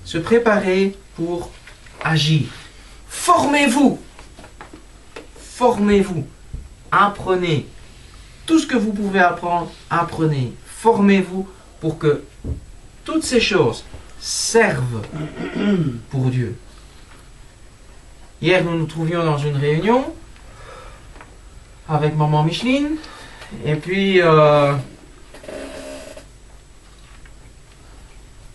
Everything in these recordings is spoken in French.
se préparer pour agir. Formez-vous. Formez-vous. Apprenez. Tout ce que vous pouvez apprendre, apprenez. Formez-vous pour que toutes ces choses servent pour Dieu. Hier, nous nous trouvions dans une réunion avec maman Micheline. Et puis, on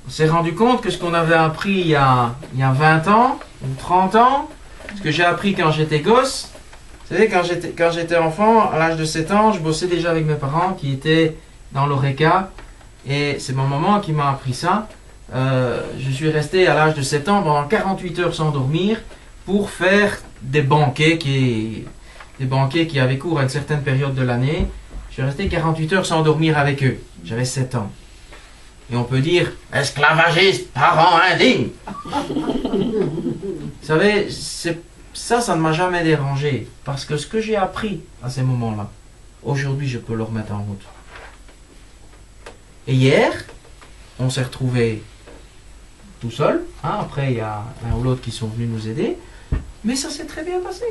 s'est rendu compte que ce qu'on avait appris il y a 20 ans ou 30 ans, ce que j'ai appris quand j'étais gosse, vous savez, quand j'étais enfant, à l'âge de 7 ans, je bossais déjà avec mes parents qui étaient dans l'ORECA. Et c'est ma maman qui m'a appris ça. Je suis resté à l'âge de 7 ans pendant 48 heures sans dormir pour faire des banquets qui avaient cours à une certaine période de l'année. Je suis resté 48 heures sans dormir avec eux. J'avais 7 ans. Et on peut dire, esclavagiste, parent indigne. Vous savez, ça ne m'a jamais dérangé. Parce que ce que j'ai appris à ces moments-là, aujourd'hui, je peux le remettre en route. Et hier, on s'est retrouvés tout seul. Après, il y a un ou l'autre qui sont venus nous aider. Mais ça s'est très bien passé.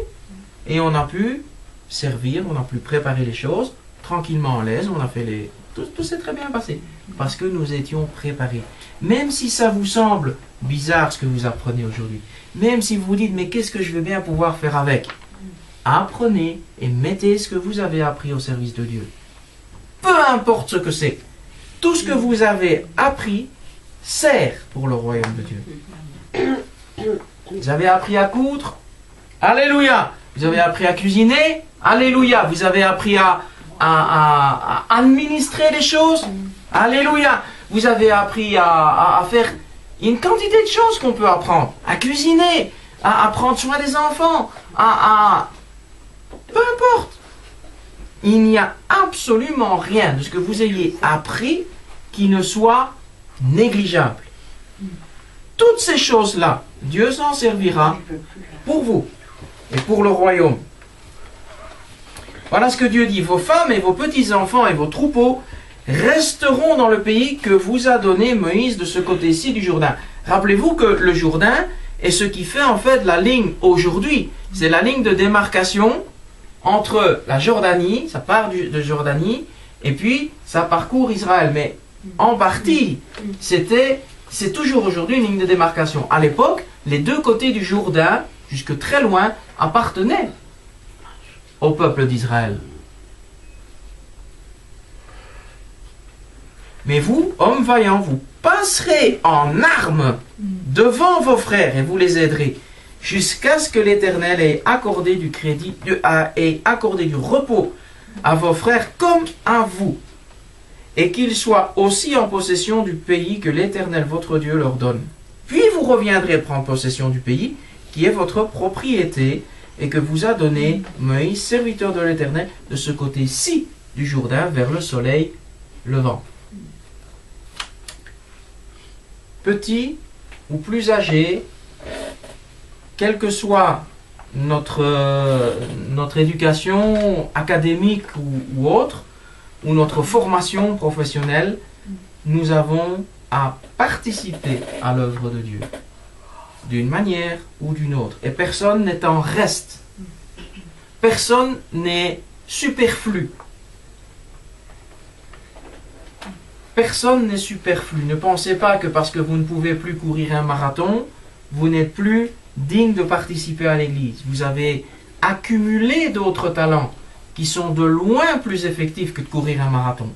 Et on a pu servir, on a pu préparer les choses tranquillement à l'aise. On a fait tout s'est très bien passé. Parce que nous étions préparés. Même si ça vous semble bizarre ce que vous apprenez aujourd'hui. Même si vous vous dites, mais qu'est-ce que je vais bien pouvoir faire avec? Apprenez et mettez ce que vous avez appris au service de Dieu. Peu importe ce que c'est. Tout ce que vous avez appris sert pour le royaume de Dieu. Vous avez appris à coudre? Alléluia! Vous avez appris à cuisiner? Alléluia! Vous avez appris à administrer les choses? Alléluia! Vous avez appris à faire une quantité de choses qu'on peut apprendre. À cuisiner, à prendre soin des enfants, peu importe. Il n'y a absolument rien de ce que vous ayez appris qui ne soit négligeable. Toutes ces choses-là, Dieu s'en servira pour vous et pour le royaume. Voilà ce que Dieu dit. Vos femmes et vos petits-enfants et vos troupeaux resteront dans le pays que vous a donné Moïse de ce côté-ci du Jourdain. Rappelez-vous que le Jourdain est ce qui fait en fait la ligne aujourd'hui. C'est la ligne de démarcation entre la Jordanie, ça part de Jordanie, et puis ça parcourt Israël. Mais en partie, c'est toujours aujourd'hui une ligne de démarcation. À l'époque, les deux côtés du Jourdain, jusque très loin, appartenaient au peuple d'Israël. Mais vous, hommes vaillants, vous passerez en armes devant vos frères et vous les aiderez, jusqu'à ce que l'Éternel ait accordé du crédit, ait accordé du repos à vos frères comme à vous, et qu'ils soient aussi en possession du pays que l'Éternel votre Dieu leur donne. Puis vous reviendrez prendre possession du pays qui est votre propriété et que vous a donné Moïse, serviteur de l'Éternel, de ce côté-ci du Jourdain vers le soleil levant. Petit ou plus âgé, quelle que soit notre éducation académique ou autre, ou notre formation professionnelle, nous avons à participer à l'œuvre de Dieu, d'une manière ou d'une autre. Et personne n'est en reste. Personne n'est superflu. Personne n'est superflu. Ne pensez pas que parce que vous ne pouvez plus courir un marathon, vous n'êtes plus digne de participer à l'église. Vous avez accumulé d'autres talents qui sont de loin plus effectifs que de courir un marathon.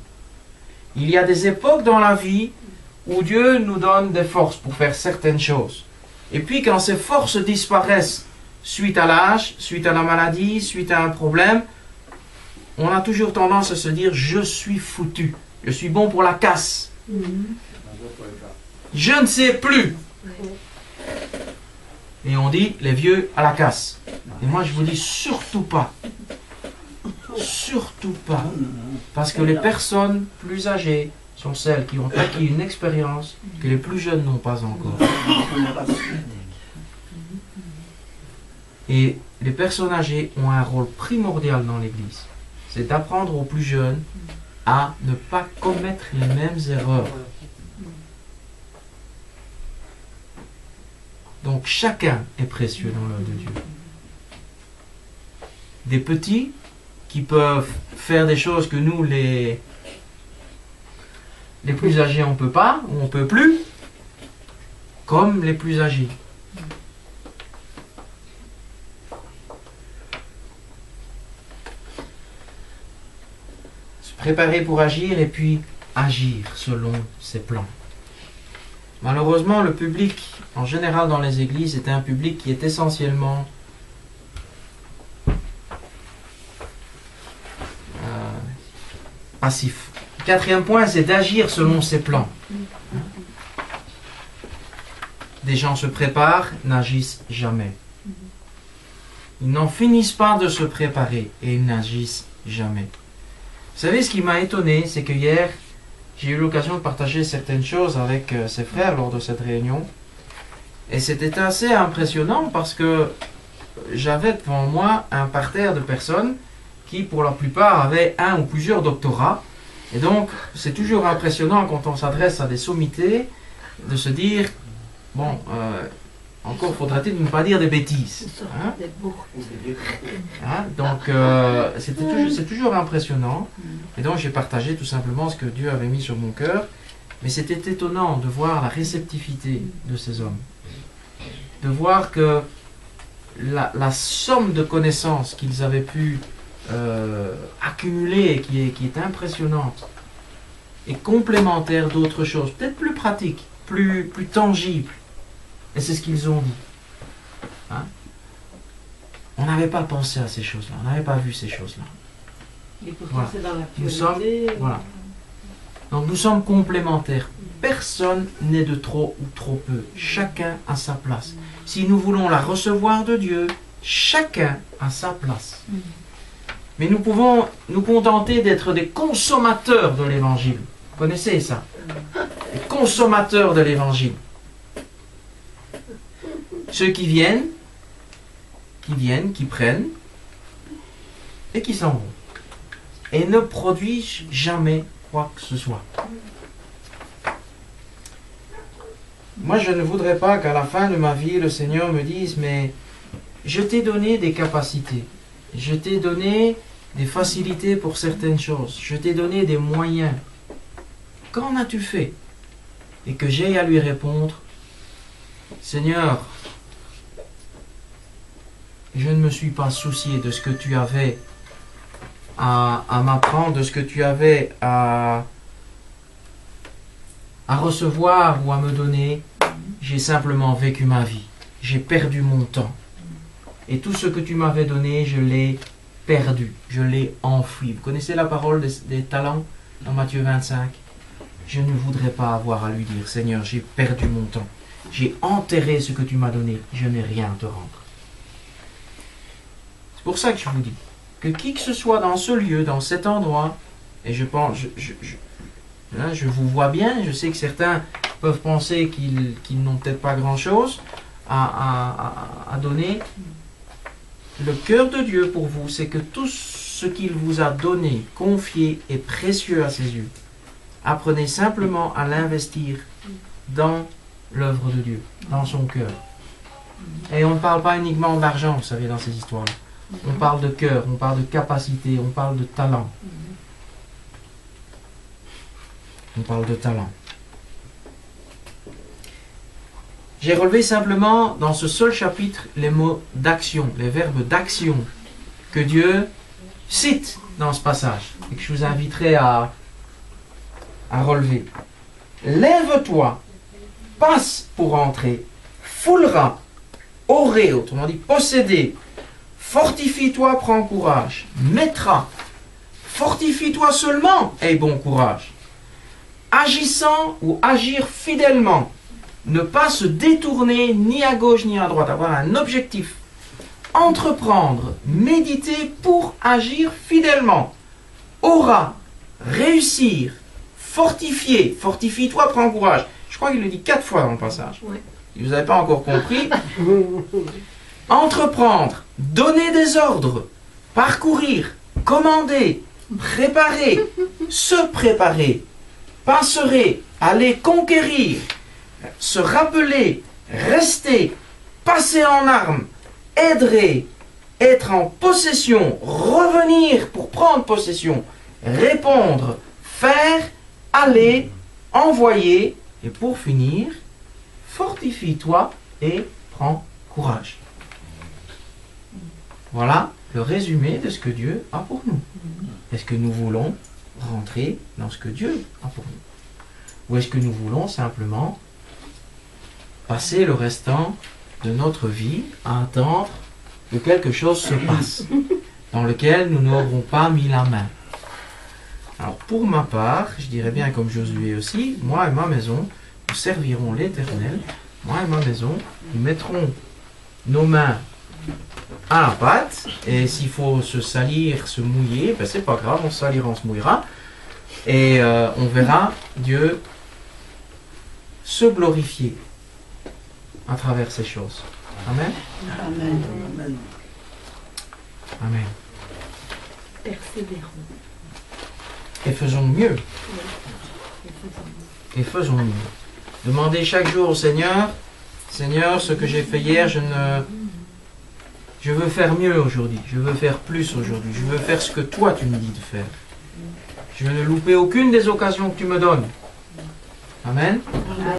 Il y a des époques dans la vie où Dieu nous donne des forces pour faire certaines choses. Et puis quand ces forces disparaissent suite à l'âge, suite à la maladie, suite à un problème, on a toujours tendance à se dire « je suis foutu, je suis bon pour la casse, je ne sais plus ». Et on dit « les vieux à la casse ». Et moi je vous dis surtout pas. Surtout pas. Parce que les personnes plus âgées sont celles qui ont acquis une expérience que les plus jeunes n'ont pas encore. Et les personnes âgées ont un rôle primordial dans l'Église. C'est d'apprendre aux plus jeunes à ne pas commettre les mêmes erreurs. Donc chacun est précieux dans l'œuvre de Dieu. Des petits qui peuvent faire des choses que nous, les plus âgés, on ne peut pas, ou on ne peut plus, comme les plus âgés. Se préparer pour agir et puis agir selon ses plans. Malheureusement, le public, en général dans les églises, est un public qui est essentiellement passif. Le quatrième point, c'est d'agir selon ses plans. Des gens se préparent, n'agissent jamais. Ils n'en finissent pas de se préparer et ils n'agissent jamais. Vous savez, ce qui m'a étonné, c'est que hier, j'ai eu l'occasion de partager certaines choses avec ses frères lors de cette réunion. Et c'était assez impressionnant parce que j'avais devant moi un parterre de personnes qui, pour la plupart, avaient un ou plusieurs doctorats. Et donc, c'est toujours impressionnant quand on s'adresse à des sommités de se dire, bon, encore faudrait-il ne pas dire des bêtises. Hein? Hein? Donc, c'est toujours impressionnant. Et donc, j'ai partagé tout simplement ce que Dieu avait mis sur mon cœur. Mais c'était étonnant de voir la réceptivité de ces hommes. De voir que la somme de connaissances qu'ils avaient pu accumuler, qui est impressionnante, est complémentaire d'autres choses, peut-être plus pratiques, plus tangibles. Et c'est ce qu'ils ont dit. Hein? On n'avait pas pensé à ces choses-là, on n'avait pas vu ces choses-là. Et pourtant, Voilà. c'est dans Nous sommes, l'actualité. voilà. Donc nous sommes complémentaires. Personne n'est de trop ou trop peu. Chacun a sa place. Si nous voulons la recevoir de Dieu, chacun a sa place. Mais nous pouvons nous contenter d'être des consommateurs de l'Évangile. Vous connaissez ça? Les consommateurs de l'Évangile. Ceux qui viennent, qui prennent, et qui s'en vont. Et ne produisent jamais quoi que ce soit. Moi, je ne voudrais pas qu'à la fin de ma vie, le Seigneur me dise, mais je t'ai donné des capacités, je t'ai donné des facilités pour certaines choses, je t'ai donné des moyens. Qu'en as-tu fait? Et que j'aie à lui répondre, Seigneur, je ne me suis pas soucié de ce que tu avais à m'apprendre, de ce que tu avais à recevoir ou à me donner. J'ai simplement vécu ma vie. J'ai perdu mon temps. Et tout ce que tu m'avais donné, je l'ai perdu. Je l'ai enfoui. Vous connaissez la parole des talents dans Matthieu 25? Je ne voudrais pas avoir à lui dire, Seigneur, j'ai perdu mon temps. J'ai enterré ce que tu m'as donné. Je n'ai rien à te rendre. C'est pour ça que je vous dis que qui que ce soit dans ce lieu, dans cet endroit, et je pense, là, je vous vois bien, je sais que certains peuvent penser qu'ils n'ont peut-être pas grand-chose à donner. Le cœur de Dieu pour vous, c'est que tout ce qu'il vous a donné, confié, est précieux à ses yeux. Apprenez simplement à l'investir dans l'œuvre de Dieu, dans son cœur. Et on ne parle pas uniquement d'argent, vous savez, dans ces histoires-là. On parle de cœur, on parle de capacité, on parle de talent. On parle de talent. J'ai relevé simplement dans ce seul chapitre les mots d'action, les verbes d'action que Dieu cite dans ce passage et que je vous inviterai à relever. Lève-toi, passe pour entrer, foulera, aurait, autrement dit posséder, fortifie-toi, prends courage, mettra, fortifie-toi seulement, aie bon courage. Agissant ou agir fidèlement, ne pas se détourner ni à gauche ni à droite, avoir un objectif. Entreprendre, méditer pour agir fidèlement. Aura, réussir, fortifier, fortifie-toi, prends courage. Je crois qu'il le dit 4 fois dans le passage. Ouais. Si vous n'avez pas encore compris, entreprendre, donner des ordres, parcourir, commander, préparer, se préparer, passerer, aller conquérir, se rappeler, rester, passer en armes, aider, être en possession, revenir pour prendre possession, répondre, faire, aller, envoyer, et pour finir, fortifie-toi et prends courage. Voilà le résumé de ce que Dieu a pour nous. Est-ce que nous voulons rentrer dans ce que Dieu a pour nous? Ou est-ce que nous voulons simplement passer le restant de notre vie à attendre que quelque chose se passe, dans lequel nous n'aurons pas mis la main? Alors pour ma part, je dirais bien comme Josué aussi, moi et ma maison, nous servirons l'Éternel. Moi et ma maison, nous mettrons nos mains à la pâte, et s'il faut se salir, se mouiller, ben c'est pas grave, on se salira, on se mouillera, et on verra Dieu se glorifier à travers ces choses. Amen. Amen. Amen. Persévérons. Et faisons mieux. Et faisons mieux. Demandez chaque jour au Seigneur, Seigneur, ce que j'ai fait hier, je veux faire mieux aujourd'hui. Je veux faire plus aujourd'hui. Je veux faire ce que toi tu me dis de faire. Je veux ne louper aucune des occasions que tu me donnes. Amen.